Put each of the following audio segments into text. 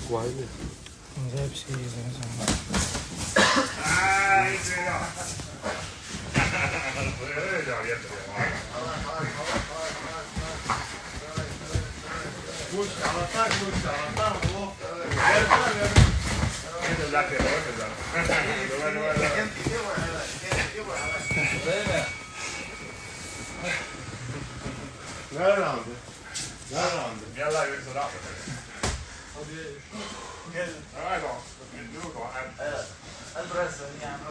乖的。你在皮身上。哎，这样。不是这样也是的。我下了蛋，我下了蛋，我。你这咋给我这个？Mielellään yksi raappa. Aika on. Nyt on ääni.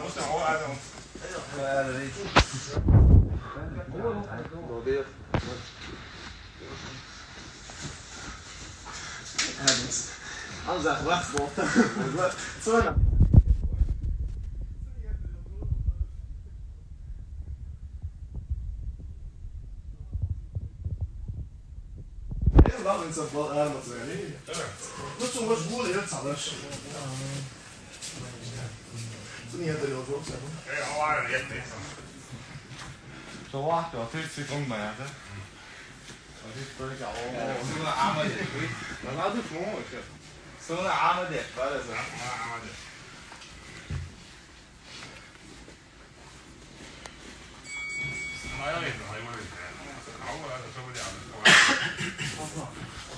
Musta on ääni. Anders vastborta. Sådana. Laat zo wel aan wat zeggen. Dat is wel goed, dat zal dus. Toen niet het er ook op zeggen. Ja, waar je het is. Zo wacht, dat is het ook maar hè. Dat is toch al. Zo'n arme dit. Maar laat het gewoon ook. Zo'n arme dit, wat is dat? Arme dit. Maar ja, ik ga maar niet. Nou, dat is wel ja.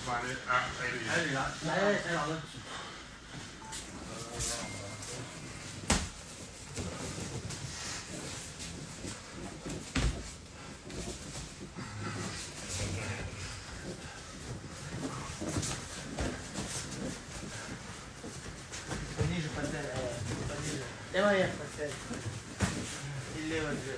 Maar dit, Nej, aldrig. Пониже, пониже. Давай я поставлю. И лево две.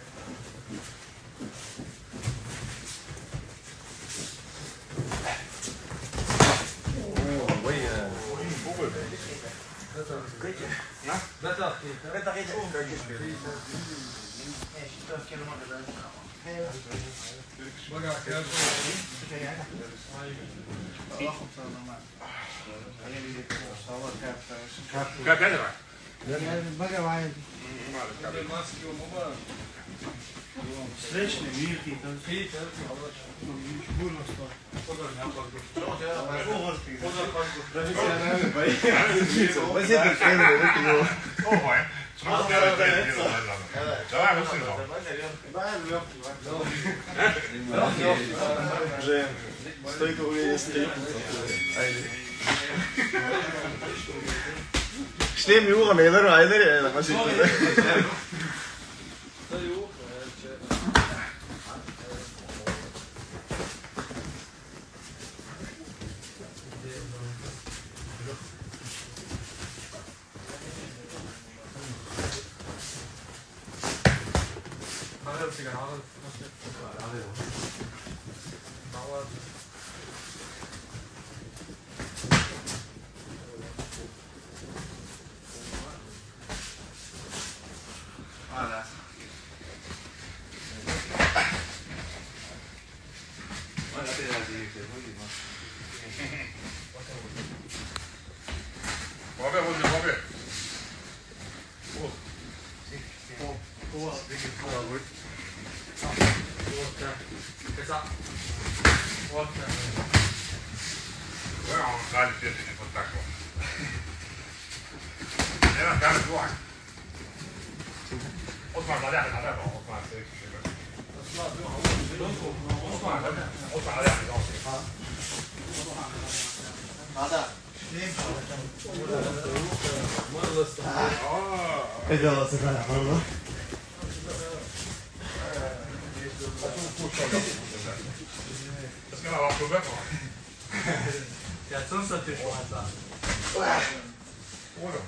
Как это? Встречный мирки, там все бурно стало. Ого, смотри, давай высунем. Że stoi tu jest Stehen wir Uhr mehr oder einer, was ist das? Vabbè, vabbè. Guarda un taglio di spettacolo. Era un cane tuo. Osman, la dai, la dai, Osman, sei. Osman, la dai, no. Ada. Ah. Это вот такая форма. Das kann aber auch so besser. Ja, sonst natürlich was. Oder?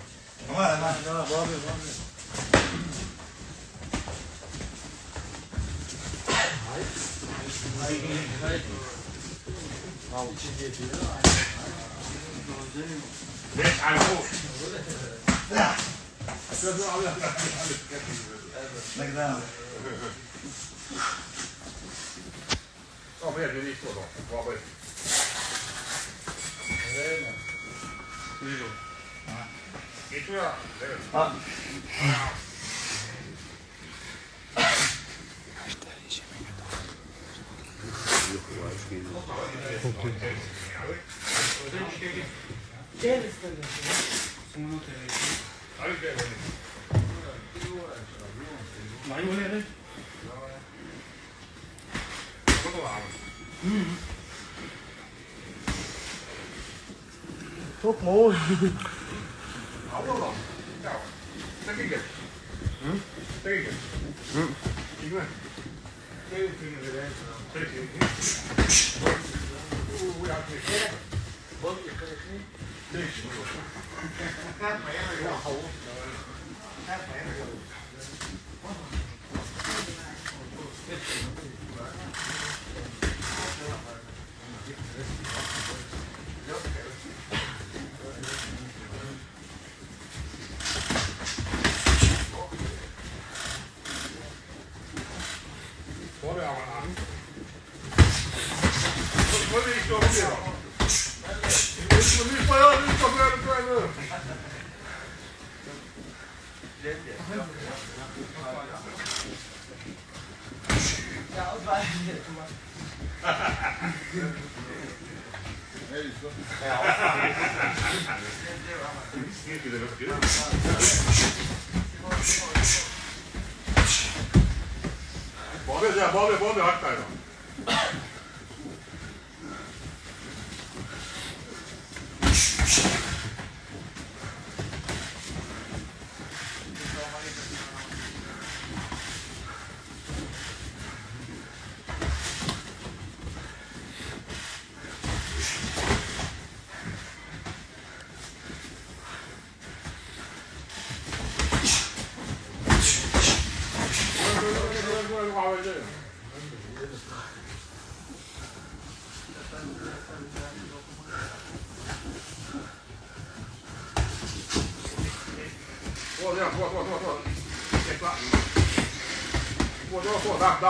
Nicht ein Rot. Das wird nur alles. Oh, mais il y a des choses. Bon, après. Et toi? Ah. Okay. Gel istedim. Sumunu Aí pega ali. Vai olhar aí. Quanto lava? Çok mu? Allah. Ja. Zeg ik het. Zeg ik het. Ik ben. Twee dingen erin. Twee dingen. Hoe ja, twee. Bak yaklaşık. Niks. Wat wil je allemaal aan? Wat wil je zo weer? Nu speel je, nu toch weer een kleine. Ya o da Bobe, hatta ya.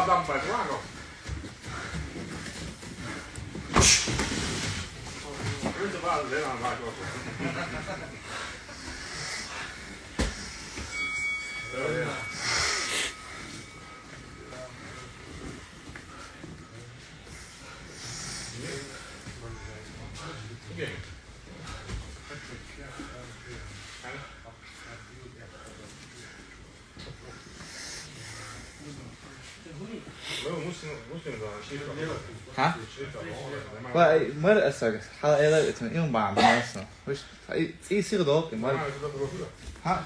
Dam bij het wagen. Runt de water heel aan het wagen. Ja. Oké. ها؟ ما رأسك حالا إيه لا تمام يوم بعد ما أصلا وش إيه يصير ضوء ما ها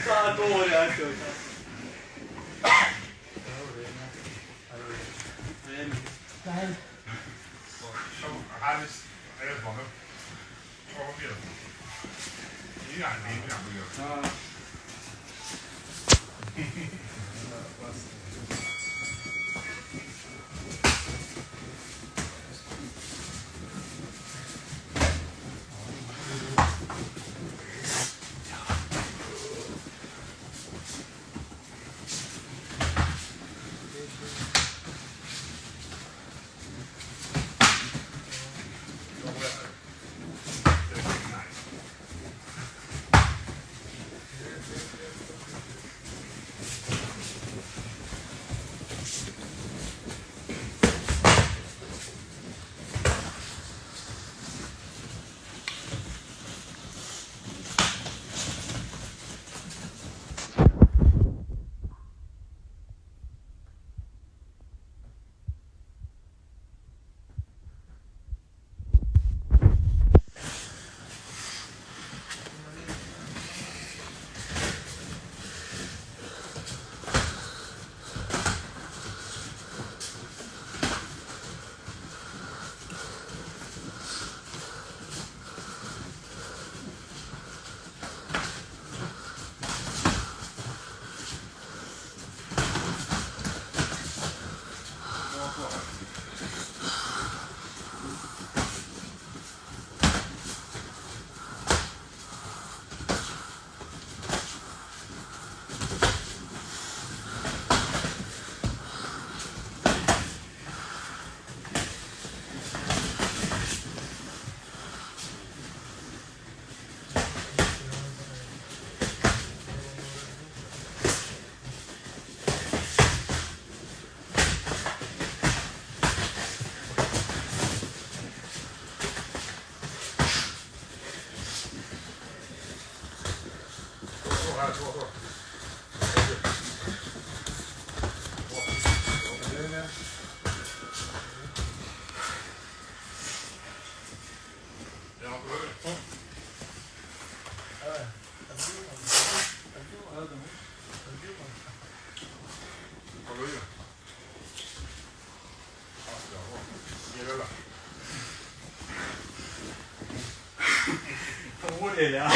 Saat doğru ya. Geil. Alles vorne. Oh, wieder. Ja, nee, wieder. Ja.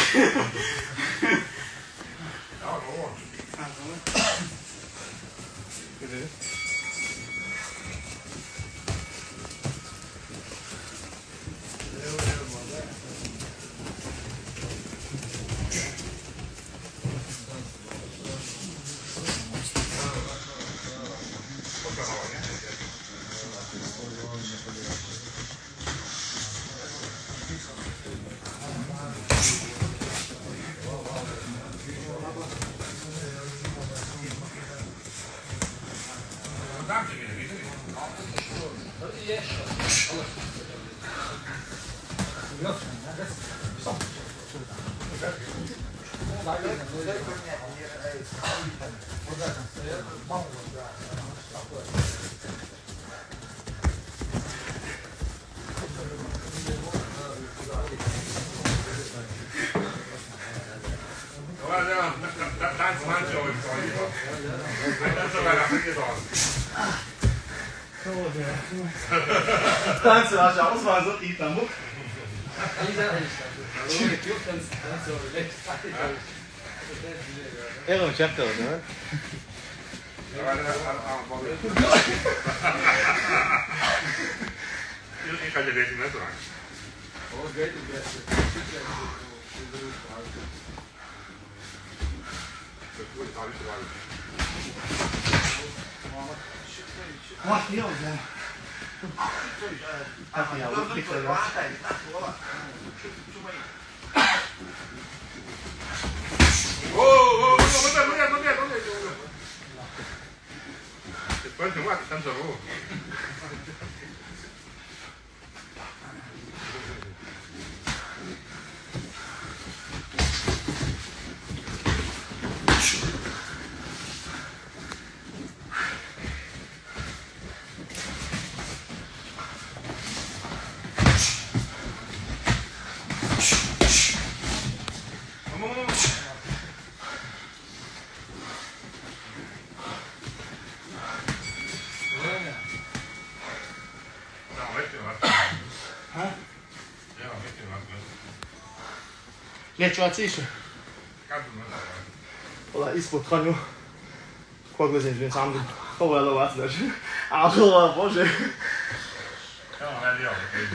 Tanto, acho que vamos fazer aqui, tá bom? É um chapéu, não é? Io cade dentro in mezzo anche. Aqui, ó, Zé. Aqui, ó, vou clicar lá. Oh, non via. E poi guarda, tanto rovo. Neću otići. Kad bi me Ola, ispod konju. Pogledajte sam sam. Ovo je lovac, znači. A ovo, bože. Evo, ne dio, okej.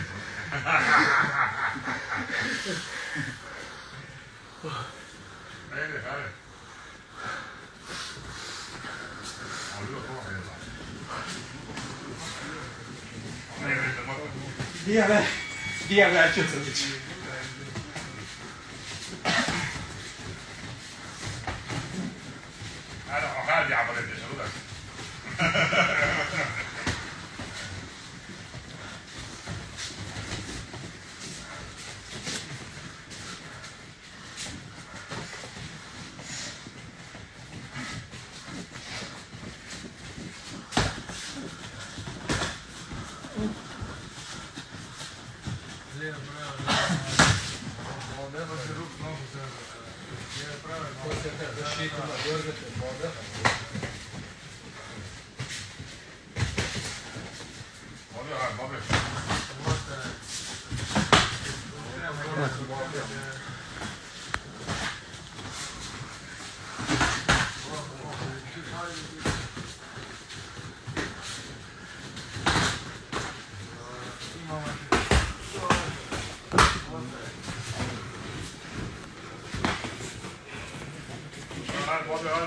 Ajde, ajde. A bilo to, ne znam. Ne vidite, možda. Dijave, ću crtići. Hadi عملت ايش ردك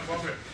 Bobby.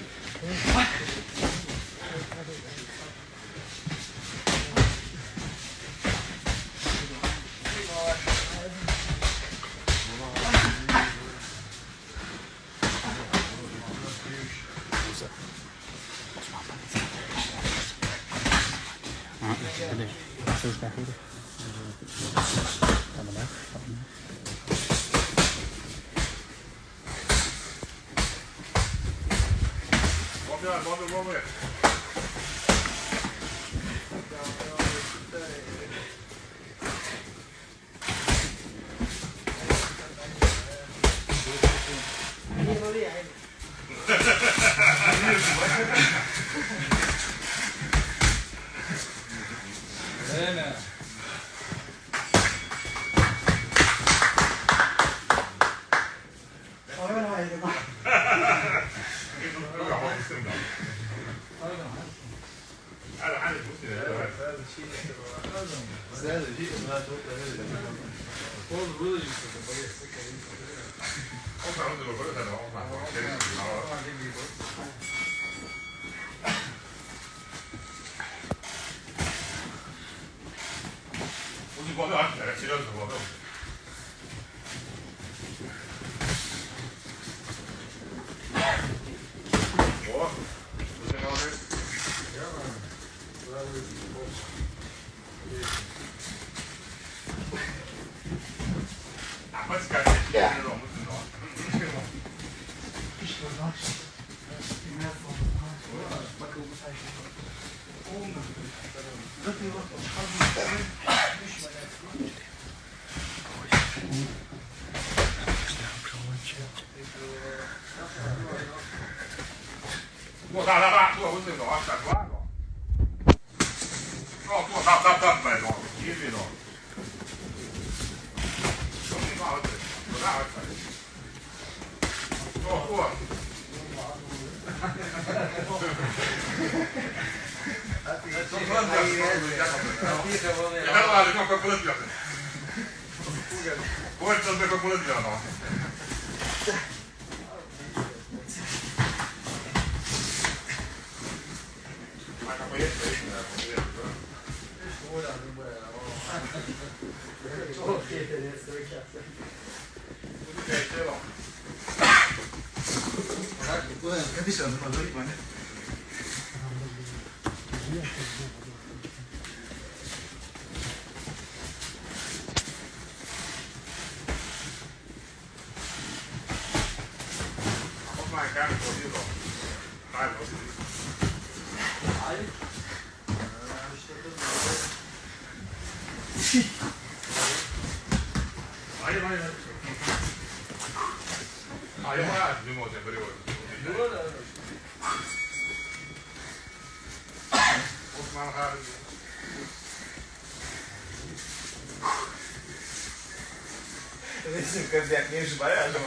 跟点平时白人是吧？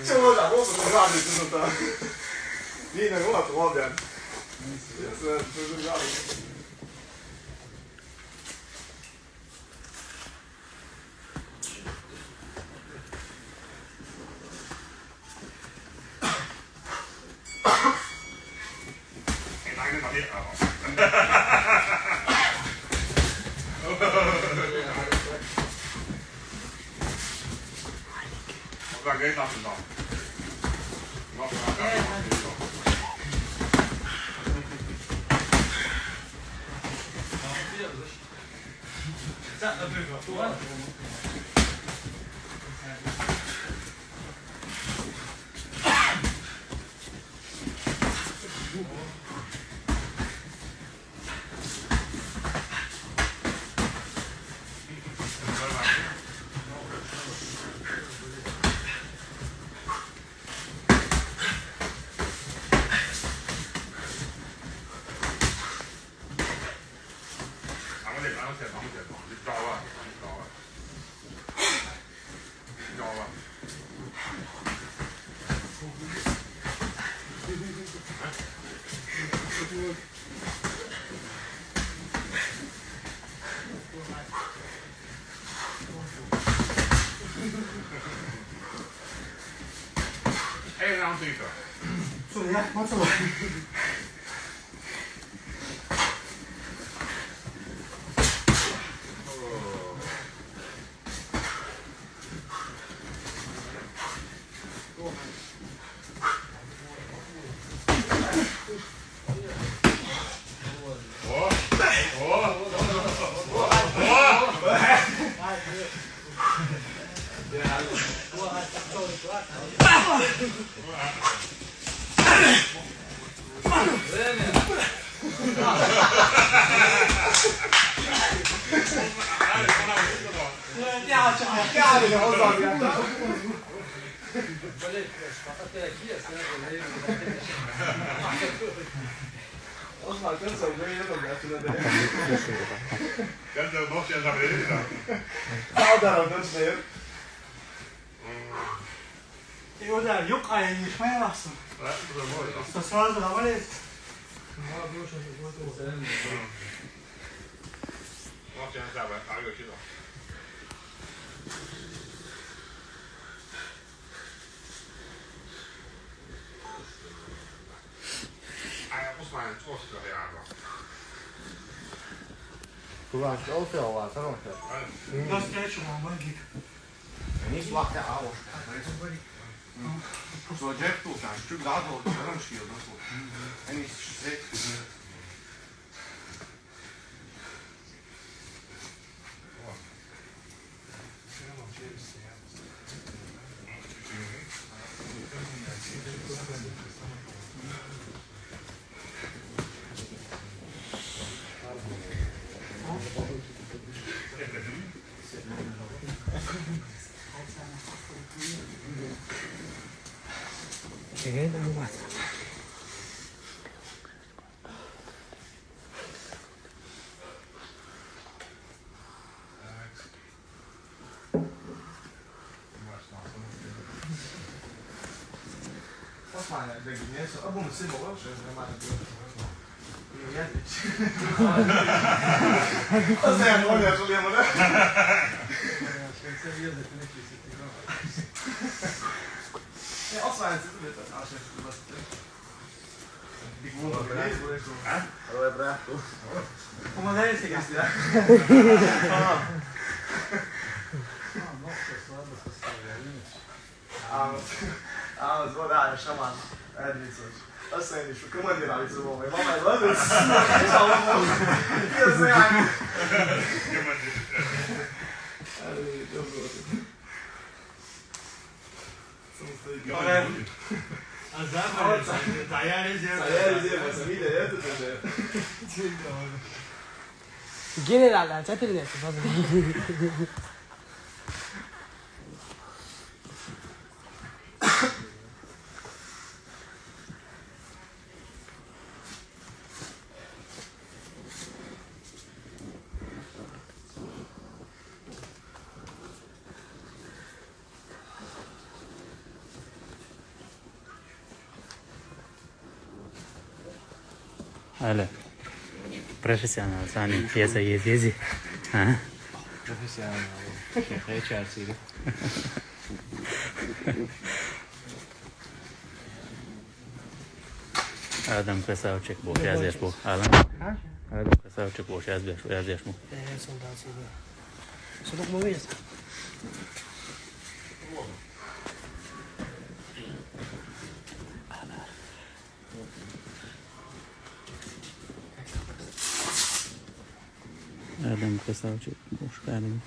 就我讲我是这样的，就是的。你能跟我多少遍？是这样的。拿一个照片啊！我不给你打知道，我不让你知道。这不是说多了。还有两对手。怎么样？我走。我操，跟手哥也怎么样？真的。跟着我现在没得了。早点了，都是。Jo, där Jukka ei niissä melassa. Se saa tulla välistä.我现在在玩打游戏了。哎呀，我说主要是这个样子。Hyvä se on vaan sanon se. Jos ketsumaan vankin. Nichts macht er auch. So Jetto, ein Stück Gado, Orange oder so. Eigentlich schlecht. Cheguei no mato. Osman teki mies, mun Simo on se, mä en tiedä. Se on oikein sulia mun. Ja, Osman sitten nyt asiasta vasta. Allora bravo. Come lei si chiama? Ah, so da, schau mal. Das ist eigentlich schon kümmern wir alle so. Wir machen mal Leute. Schau mal. Hier ist ja. Kümmern dich. General, ce-a trebuit să facă? Ale. Profesional, Sani, piesa yedizi. Ha? Profesional. Şakaya çağırsıydı. Adam красавчик был, я здесь был. Adam красавчик был, я здесь был. Солдатıydı. Soluk mu verirsin? Adam красавчик, муж, Adam.